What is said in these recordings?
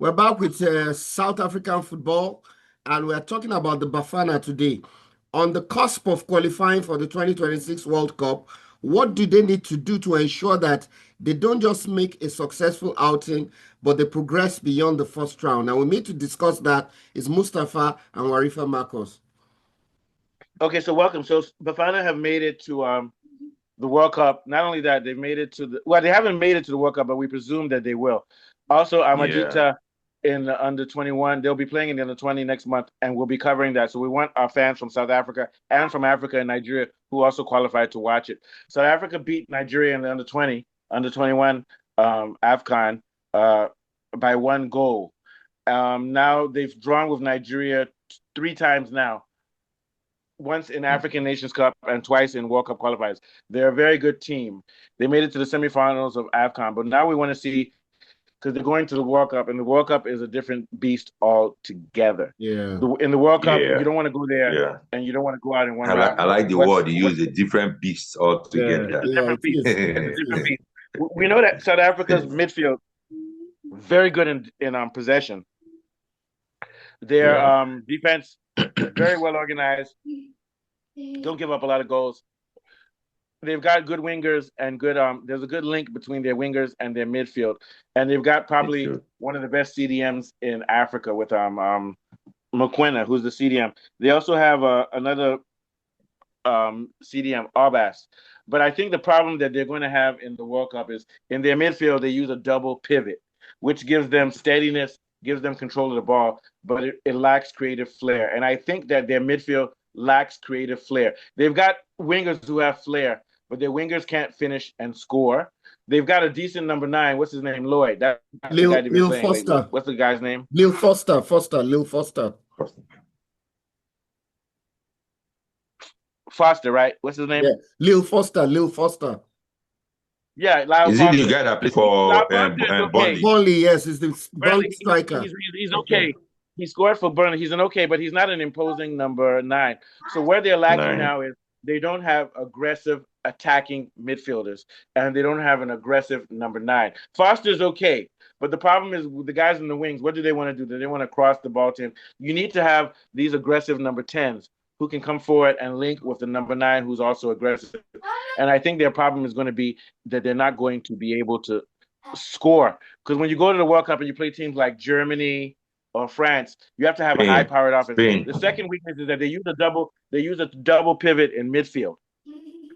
We're back with South African football, and we're talking about the Bafana today. On the cusp of qualifying for the 2026 World Cup, what do they need to do to ensure that they don't just make a successful outing, but they progress beyond the first round? And we need to discuss that is Mustafa and Warifa Marcos. Okay, so welcome. So Bafana have made it to the World Cup. Not only that, they've made it to they haven't made it to the World Cup, but we presume that they will. Also, Yeah. Amajita in the under 21, they'll be playing in the under 20 next month, and we'll be covering that. So we want our fans from South Africa and from Africa and Nigeria who also qualified to watch it. South Africa beat Nigeria in the under 20, under 21 AFCON by 1 goal. Now they've drawn with Nigeria 3 times now, once in African Nations Cup and twice in World Cup qualifiers. They're a very good team. They made it to the semifinals of AFCON, but now we want to see, because they're going to the World Cup, and the World Cup is a different beast altogether. Yeah. In the World Cup, Yeah. you don't want to go there Yeah. and you don't want to go out in one I round. like the word you use, a different beast altogether. Yeah, It's a different it beast. is. It's a different beast. We know that South Africa's midfield very good in possession. Their defense very well organized. Don't give up a lot of goals. They've got good wingers and good there's a good link between their wingers and their midfield. And they've got probably one of the best CDMs in Africa with Mokoena, who's the CDM. They also have another CDM, Arbas. But I think the problem that they're going to have in the World Cup is in their midfield they use a double pivot, which gives them steadiness, gives them control of the ball, but it lacks creative flair. And I think that their midfield lacks creative flair. They've got wingers who have flair, but their wingers can't finish and score. They've got a decent number 9. What's his name? Lloyd. That's the guy they've been playing Foster. lately. What's the guy's name? Lil Foster. Foster, right? What's his name? Yeah. Lil Foster. Yeah, Lyle Is Foster. he the guy that plays for okay. Burnley, yes, is the Burnley striker. He's okay. He scored for Burnley. He's an okay, but he's not an imposing number 9. So where they're lacking now is they don't have aggressive attacking midfielders, and they don't have an aggressive number 9. Foster's okay, but the problem is with the guys in the wings. What do they want to do? Do they want to cross the ball to him? You need to have these aggressive number 10s who can come forward and link with the number 9 who's also aggressive. And I think their problem is going to be that they're not going to be able to score. Because when you go to the World Cup and you play teams like Germany or France, you have to have a high-powered offense. The second weakness is that they use a double pivot in midfield,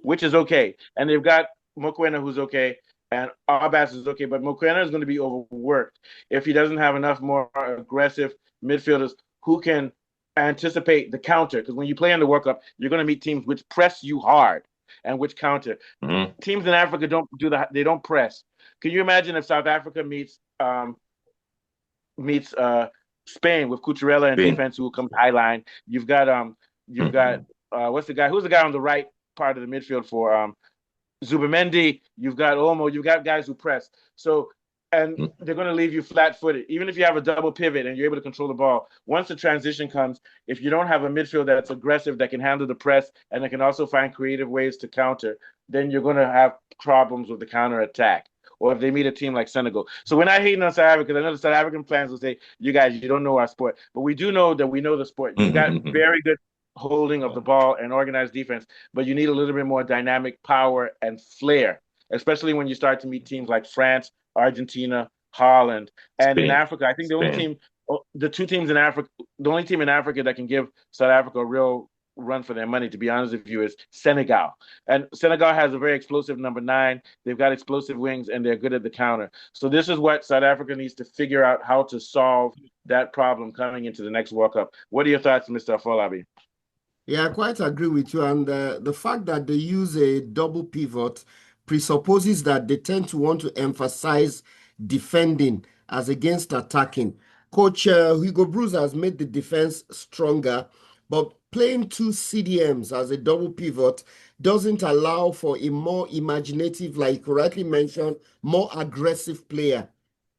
which is okay. And they've got Mokoena, who's okay, and Arbas is okay, but Mokoena is going to be overworked if he doesn't have enough more aggressive midfielders who can anticipate the counter. Because when you play in the World Cup, you're going to meet teams which press you hard and which counter. Teams in Africa don't do that. They don't press. Can you imagine if South Africa meets Spain with Cucurella and defense who comes high line? You've got who's the guy on the right part of the midfield for Zubimendi? You've got Olmo. You've got guys who press. So. And they're going to leave you flat-footed. Even if you have a double pivot and you're able to control the ball, once the transition comes, if you don't have a midfield that's aggressive, that can handle the press, and that can also find creative ways to counter, then you're going to have problems with the counter-attack. Or if they meet a team like Senegal. So we're not hating on South Africa, because I know the South African fans will say, you guys, you don't know our sport. But we do know that we know the sport. You've got very good holding of the ball and organized defense, but you need a little bit more dynamic power and flair, especially when you start to meet teams like France, Argentina, Holland, and in Africa. I think the only team in Africa that can give South Africa a real run for their money, to be honest with you, is Senegal. And Senegal has a very explosive number 9. They've got explosive wings, and they're good at the counter. So this is what South Africa needs to figure out how to solve that problem coming into the next World Cup. What are your thoughts, Mr. Afolabi? Yeah, I quite agree with you. And the fact that they use a double pivot presupposes that they tend to want to emphasize defending as against attacking. Coach Hugo Bruce has made the defense stronger, but playing 2 CDMs as a double pivot doesn't allow for a more imaginative, like you correctly mentioned, more aggressive player,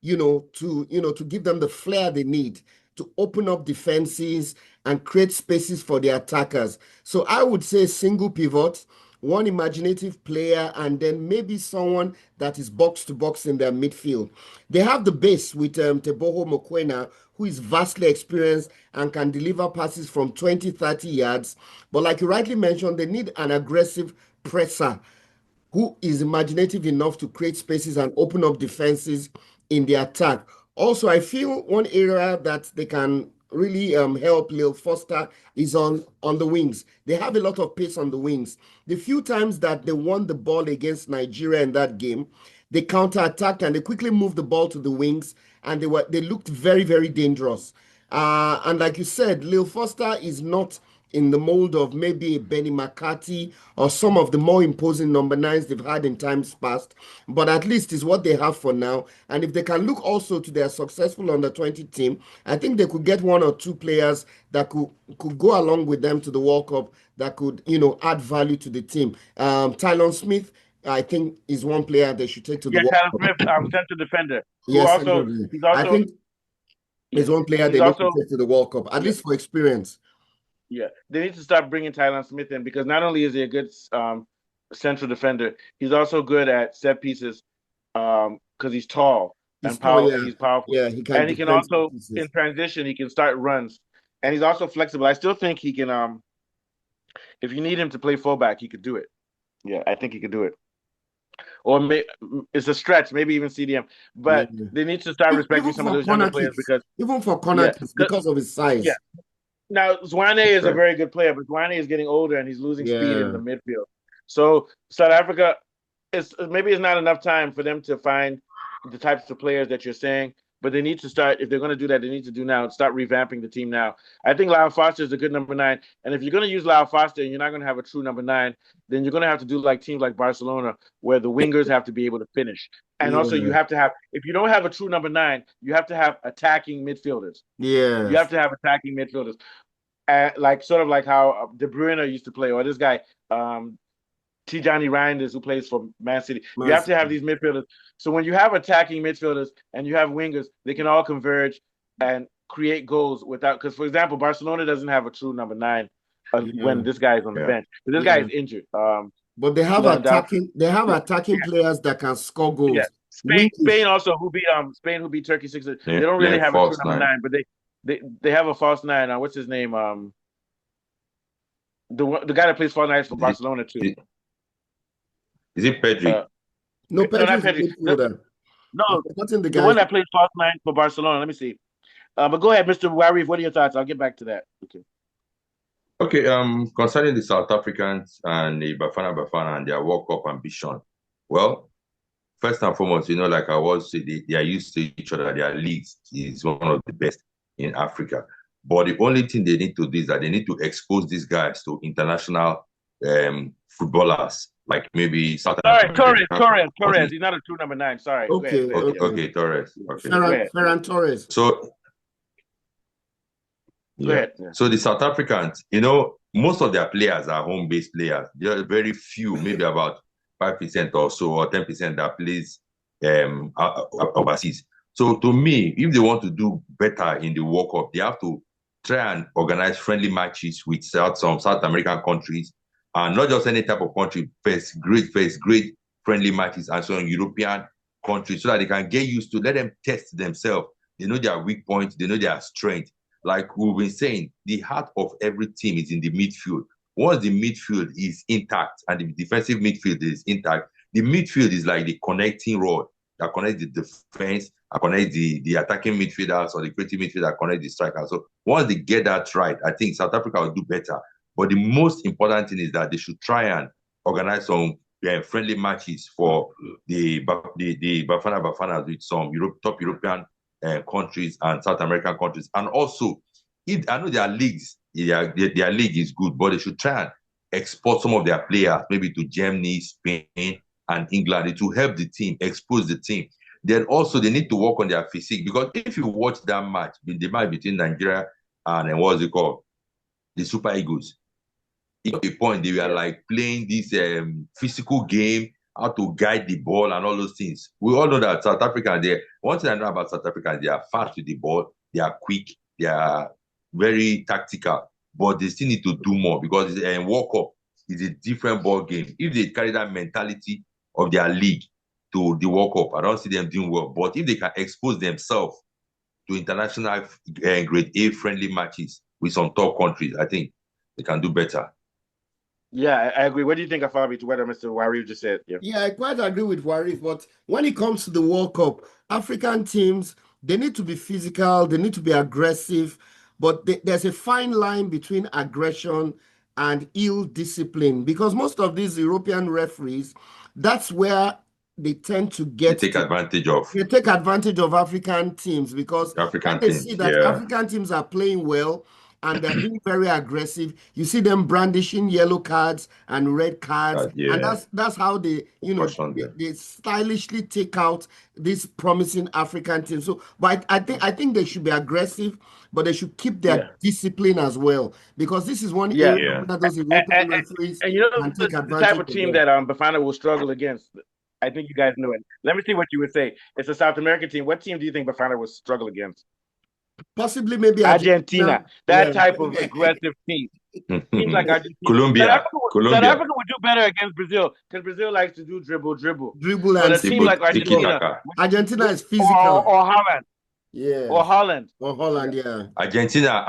to give them the flair they need to open up defenses and create spaces for the attackers. So I would say single pivot. one imaginative player, and then maybe someone that is box to box in their midfield. They have the base with Teboho Mokoena, who is vastly experienced and can deliver passes from 20, 30 yards. But like you rightly mentioned, they need an aggressive presser who is imaginative enough to create spaces and open up defenses in the attack. Also, I feel one area that they can really help Lil Foster is on the wings. They have a lot of pace on the wings. The few times that they won the ball against Nigeria in that game, they counter-attacked and they quickly moved the ball to the wings, and they looked very, very dangerous. And like you said, Lil Foster is not in the mold of maybe Benny McCarthy or some of the more imposing number nines they've had in times past, but at least is what they have for now. And if they can look also to their successful under 20 team, I think they could get one or two players that could go along with them to the World Cup that could, add value to the team. Tylon Smith, I think, is one player they should take to the Yeah, World Tyler Cup. Smith, center defender, who Yes, also he's I also think yeah, is one player he's they need to also take to the World Cup, at yeah, least for experience. yeah. They need to start bringing Tyler Smith in because not only is he a good central defender, he's also good at set pieces because he's tall He's and tall, power. yeah. He's powerful, Yeah, he can and he can defend set also pieces. in transition he can start runs, and he's also flexible. I still think he can. If you need him to play fullback, he could do it. Yeah, I think he could do it. Or it's a stretch, maybe even CDM. Yeah. But they need to start respecting Even some of for those younger corner players kicks, because even for corner yeah, kicks, because of his yeah. size. Now Zwane is a Right. very good player, but Zwane is getting older and he's losing speed in Yeah. the midfield. So South Africa, it's not enough time for them to find the types of players that you're saying. But they need to start, if they're going to do that, they need to do now, start revamping the team now. I think Lyle Foster is a good number 9. And if you're going to use Lyle Foster and you're not going to have a true number 9, then you're going to have to do like teams like Barcelona, where the wingers have to be able to finish. And also you Yeah. have to have, if you don't have a true number 9, you have to have attacking midfielders. You have Yes. to have attacking midfielders. Like sort of like how De Bruyne used to play, or this guy, Tijani Reinders, who plays for Man City. You have to have these midfielders. So when you have attacking midfielders and you have wingers, they can all converge and create goals without. Because, for example, Barcelona doesn't have a true number 9 when Yeah. this guy is on the Yeah. bench. This guy Yeah. is injured. But they have attacking Yeah, players that can score yeah. goals. Spain Winkish. also Spain who beat Turkey 6. They Yeah, don't really playing have a true false number nine. 9, but they have a false 9. What's his name? The guy that plays false 9 for Is it, Barcelona too. is it Pedri? No, No, Pedro not is a Pedri. midfielder. No, I've forgotten the the one guy's. that plays false 9 for Barcelona. Let me see. But go ahead, Mr. Warif. What are your thoughts? I'll get back to that. Okay. Okay, concerning the South Africans and the Bafana and their World Cup ambition. Well, first and foremost, like I was saying, they are used to each other. Their leagues is one of the best in Africa. But the only thing they need to do is that they need to expose these guys to international footballers, like maybe South Sorry, America. Torres. He's not a true number 9. Sorry. Go ahead. Okay, Go ahead. Okay, Yeah. okay, Torres. Okay. Go ahead. Ferran Torres. So Go yeah. ahead. Yeah. So the South Africans, most of their players are home-based players. There are very few, maybe about 5% or so, or 10% that plays overseas. So to me, if they want to do better in the World Cup, they have to try and organize friendly matches with some South American countries, and not just any type of country, first great friendly matches, and some European countries, so that they can get used to, let them test themselves. They know their weak points, they know their strength. Like we've been saying, the heart of every team is in the midfield. Once the midfield is intact and the defensive midfield is intact, the midfield is like the connecting rod that connects the defense, that connects the attacking midfielders, or the creative midfield that connects the strikers. So once they get that right, I think South Africa will do better. But the most important thing is that they should try and organize some friendly matches for the Bafana with some top European countries and South American countries. And also, I know their leagues, their league is good, but they should try and export some of their players, maybe to Germany, Spain, and England. It will help the team, expose the team. Then also they need to work on their physique, because if you watch that match, the match between Nigeria and what's it called, the Super Eagles, at a point they were like playing this physical game, how to guide the ball and all those things. We all know that South Africa, one thing I know about South Africa, they are fast with the ball, they are quick, they are very tactical, but they still need to do more, because World Cup, is a different ball game. If they carry that mentality of their league to the World Cup, I don't see them doing well. But if they can expose themselves to international grade A friendly matches with some top countries, I think they can do better. Yeah, I agree. What do you think of Fabi to what Mr. Warif just said? Yeah, I quite agree with Warif, but when it comes to the World Cup, African teams, they need to be physical, they need to be aggressive, but there's a fine line between aggression and ill discipline because most of these European referees, that's where they tend to They get take to. advantage of They take advantage of African teams because when African they see teams. that Yeah. African teams are playing well and they're being very aggressive, you see them brandishing yellow cards and red cards, and Yeah. that's how they, Caution them. they stylishly take out these promising African teams. So, but I think they should be aggressive, but they should keep their discipline as well because this is one area Yeah. where those And, European referees and you know can take the type advantage of of team them. that Bafana will struggle against. I think you guys know it. Let me see what you would say. It's a South American team. What team do you think Bafana will struggle against? Possibly maybe Argentina. That Yeah. type of aggressive team. Teams like Argentina. Colombia. South Africa would do better against Brazil because Brazil likes to do dribble. Dribble But and a team like Argentina, Argentina is physical. or Holland, Yeah. or Holland, yeah. Argentina,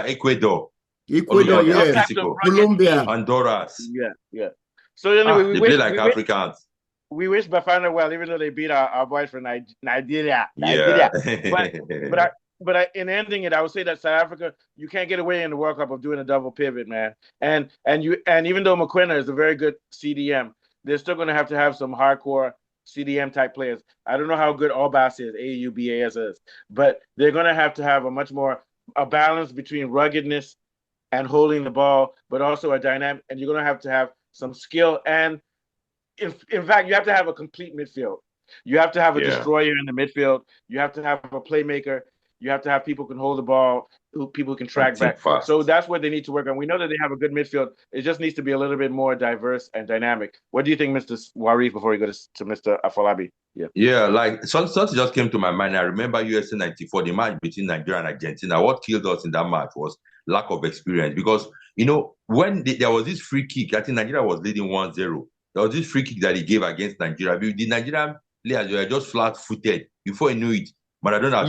Ecuador, Ecuador, yeah. Colombia, Honduras. Yeah. So anyway, they play like Africans. We wish Bafana well, even though they beat our boys from Nigeria. Yeah. But in ending it, I would say that South Africa, you can't get away in the World Cup of doing a double pivot, man. And even though McQuinna is a very good CDM, they're still going to have some hardcore CDM type players. I don't know how good Albas is, AUBAS is, but they're going to have a balance between ruggedness and holding the ball, but also a dynamic. And you're going to have some skill. And in fact, you have to have a complete midfield. You have to have a destroyer in the midfield. You have to have a playmaker. You have to have people who can hold the ball, people who can track back. Fast. So that's what they need to work on. We know that they have a good midfield. It just needs to be a little bit more diverse and dynamic. What do you think, Mr. Warif, before we go to Mr. Afolabi? Yeah, like something just came to my mind. I remember USA 94, the match between Nigeria and Argentina. What killed us in that match was lack of experience because, when there was this free kick, I think Nigeria was leading 1-0. There was this free kick that he gave against Nigeria. The Nigerian players were just flat-footed. Before he knew it, Maradona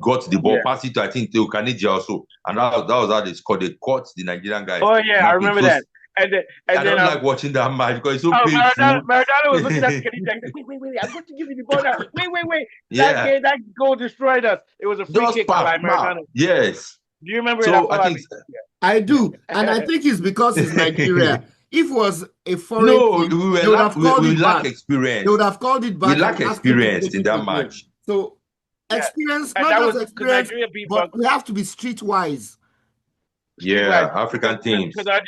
got the ball, passed it to, I think, to Kanija also. And that was how they scored. They caught the Nigerian guys. Oh, yeah, I remember that. And I don't like watching that match because it's so painful. Maradona was looking at Kanija and said, wait, I'm going to give you the ball now. Wait. That goal destroyed us. It was a free kick by Maradona. Yes. Do you remember that? I do. And I think it's because it's Nigeria. If it was a foreign team, they would have called it back. Experience. They would have called it back. We lack experience in that match. So experience, not just experience, but we have to be streetwise. Yeah, African teams. Because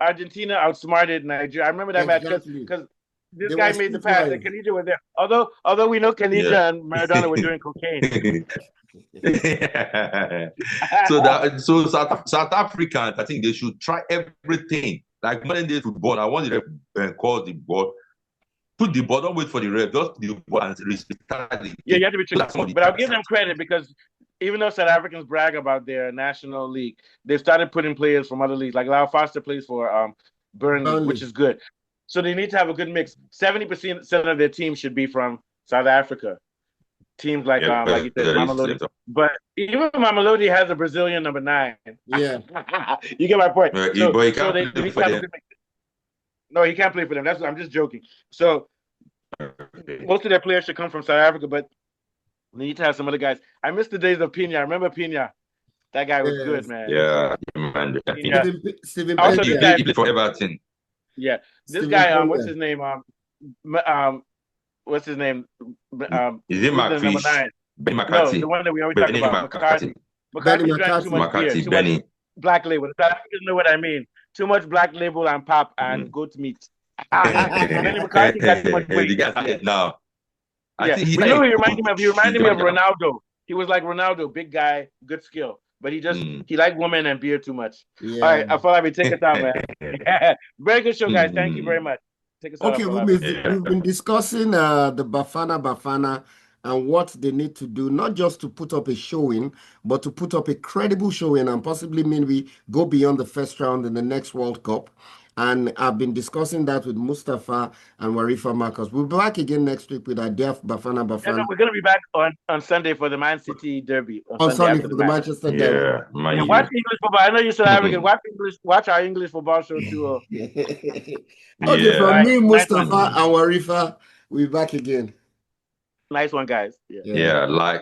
Argentina outsmarted Nigeria. I remember that match because this guy made the pass and Kanija was there. Although we know Kanija and Maradona were doing cocaine. So South Africans, I think they should try everything. Like modern day football, I want to call the ball. Put the ball, don't wait for the ref, just put the ball and respect the you have to be tricky. But I'll give them credit because even though South Africans brag about their national league, they've started putting players from other leagues. Like Lyle Foster plays for Burnley, which is good. So they need to have a good mix. 70% of their team should be from South Africa. Teams like you said, Mamelodi. But even Mamelodi has a Brazilian number 9. Yeah. You get my point. But he can't play for them. No, he can't play for them. I'm just joking. So most of their players should come from South Africa, but they need to have some other guys. I miss the days of Pina. I remember Pina. That guy was good, man. Yeah, man. Steven also, he played for Everton. Yeah, this guy. What's his name? What's his name? Is it McFish? Benny McCarthy. No, the one that we always talk about. McCarthy. McCarthy drank too much beer. Too much black label. South Africans know what I mean. Too much black label and pop and goat meat. Benny McCarthy got too much weight. No. Yeah. He reminded me of Ronaldo. He was like Ronaldo, big guy, good skill. But he liked women and beer too much. Yeah. All right, I thought I'd take us out, man. Very good show, guys. Thank you very much. Take us out. Okay, we've been discussing the Bafana and what they need to do, not just to put up a showing, but to put up a credible showing and possibly maybe go beyond the first round in the next World Cup. And I've been discussing that with Mustafa and Warifa Marcus. We'll be back again next week with our dear Bafana Yeah, no, Bafana we're gonna be back on Sunday for the Man City derby on on Sunday Sunday after for the the match. Manchester Derby. Yeah, Yeah, Man watch U. English football. I know you're South African. Watch our English football show too. Okay, All Yeah, from right, me, nice one, Mustafa and Warifa, we'll be back again. nice one, guys. Yeah. Yeah. yeah, like